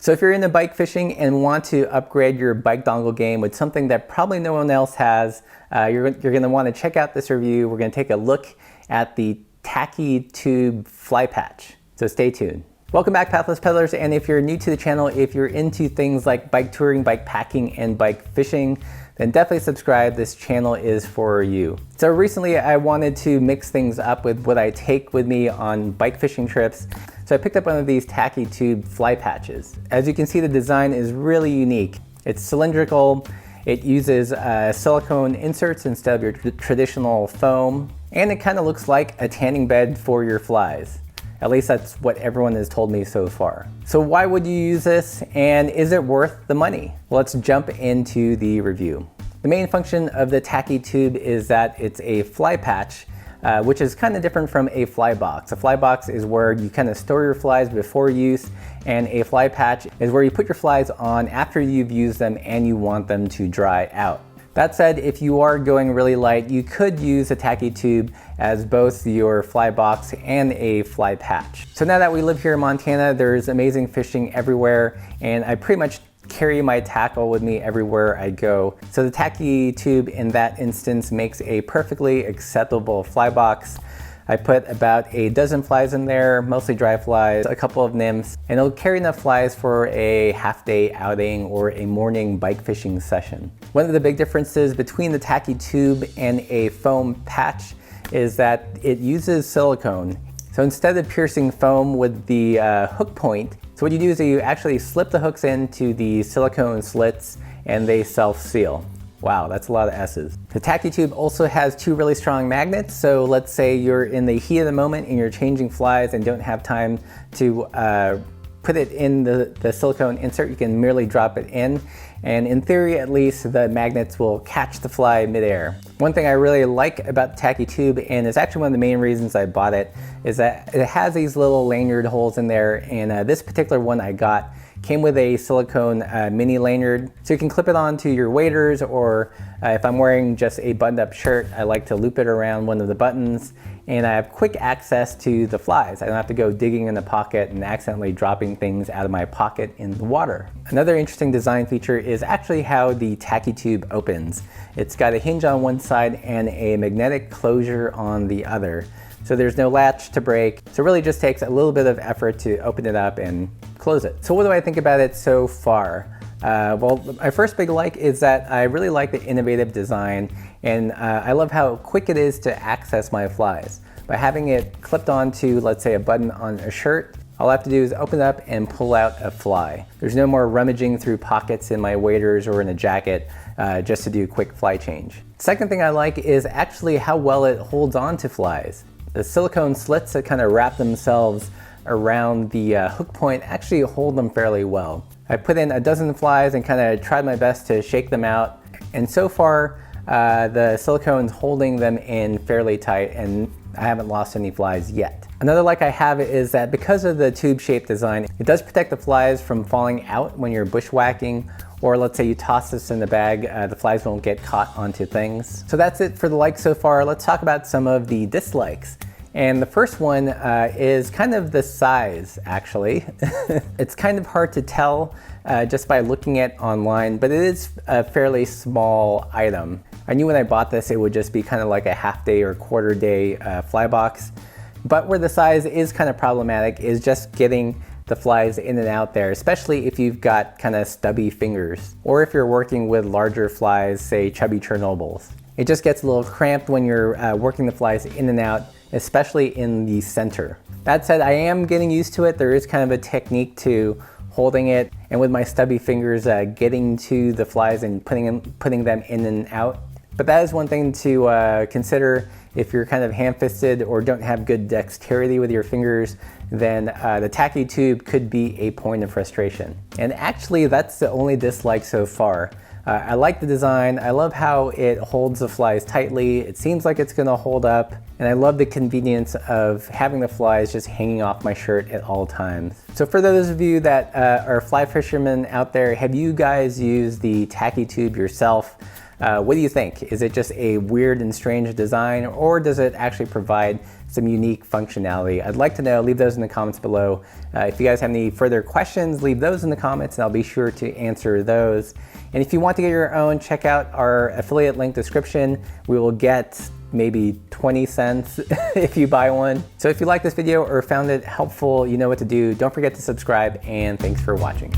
So if you're into bike fishing and want to upgrade your bike dongle game with something that probably no one else has, you're going to want to check out this review. We're going to take a look at the Tacky tube fly patch. So stay tuned. Welcome back, Pathless Peddlers, and if you're new to the channel, if you're into things like bike touring, bike packing, and bike fishing, then definitely subscribe. This channel is for you. So recently I wanted to mix things up with what I take with me on bike fishing trips. So I picked up one of these Tacky tube fly patches. As you can see, the design is really unique. It's cylindrical, it uses silicone inserts instead of your traditional foam, and it kind of looks like a tanning bed for your flies. At least that's what everyone has told me so far. So why would you use this, and is it worth the money? Well, let's jump into the review. The main function of the Tacky tube is that it's a fly patch, which is kind of different from a fly box. A fly box is where you kind of store your flies before use, and a fly patch is where you put your flies on after you've used them and you want them to dry out. That said, if you are going really light, you could use a Tacky tube as both your fly box and a fly patch. So now that we live here in Montana, there's amazing fishing everywhere, and I pretty much carry my tackle with me everywhere I go. So the Tacky tube in that instance makes a perfectly acceptable fly box. I put about a dozen flies in there, mostly dry flies, a couple of nymphs, and it'll carry enough flies for a half-day outing or a morning bike fishing session. One of the big differences between the Tacky tube and a foam patch is that it uses silicone. So instead of piercing foam with the hook point, so what you do is you actually slip the hooks into the silicone slits and they self-seal. Wow, that's a lot of S's. The Tacky tube also has two really strong magnets. So let's say you're in the heat of the moment and you're changing flies and don't have time to put it in the silicone insert. You can merely drop it in. And in theory, at least, the magnets will catch the fly midair. One thing I really like about the Tacky tube, and it's actually one of the main reasons I bought it, is that it has these little lanyard holes in there. And this particular one I got came with a silicone mini lanyard. So you can clip it onto your waders, or if I'm wearing just a buttoned up shirt, I like to loop it around one of the buttons, and I have quick access to the flies. I don't have to go digging in the pocket and accidentally dropping things out of my pocket in the water. Another interesting design feature is actually how the Tacky tube opens. It's got a hinge on one side and a magnetic closure on the other. So there's no latch to break. So it really just takes a little bit of effort to open it up and close it. So what do I think about it so far? Well, my first big like is that I really like the innovative design, and I love how quick it is to access my flies. By having it clipped onto, let's say, a button on a shirt, all I have to do is open it up and pull out a fly. There's no more rummaging through pockets in my waders or in a jacket just to do a quick fly change. Second thing I like is actually how well it holds on to flies. The silicone slits that kind of wrap themselves around the hook point actually hold them fairly well. I put in a dozen flies and kind of tried my best to shake them out, and so far the silicone's holding them in fairly tight, and I haven't lost any flies yet. Another like I have is that because of the tube-shaped design, it does protect the flies from falling out when you're bushwhacking, or let's say you toss this in the bag, the flies won't get caught onto things. So that's it for the likes so far. Let's talk about some of the dislikes. And the first one is kind of the size, actually. It's kind of hard to tell just by looking at online, but it is a fairly small item. I knew when I bought this it would just be kind of like a half day or quarter day fly box. But where the size is kind of problematic is just getting the flies in and out there, especially if you've got kind of stubby fingers, or if you're working with larger flies, say chubby Chernobyls. It just gets a little cramped when you're working the flies in and out, especially in the center. That said, I am getting used to it. There is kind of a technique to holding it, and with my stubby fingers getting to the flies and putting them in and out. But that is one thing to consider. If you're kind of ham-fisted or don't have good dexterity with your fingers, then the Tacky tube could be a point of frustration. And actually, that's the only dislike so far. I like the design. I love how it holds the flies tightly. It seems like it's gonna hold up. And I love the convenience of having the flies just hanging off my shirt at all times. So for those of you that are fly fishermen out there, have you guys used the Tacky tube yourself? What do you think? Is it just a weird and strange design, or does it actually provide some unique functionality? I'd like to know. Leave those in the comments below. If you guys have any further questions, leave those in the comments and I'll be sure to answer those. And if you want to get your own, check out our affiliate link description. We will get maybe 20 cents if you buy one. So if you like this video or found it helpful, you know what to do. Don't forget to subscribe, and thanks for watching.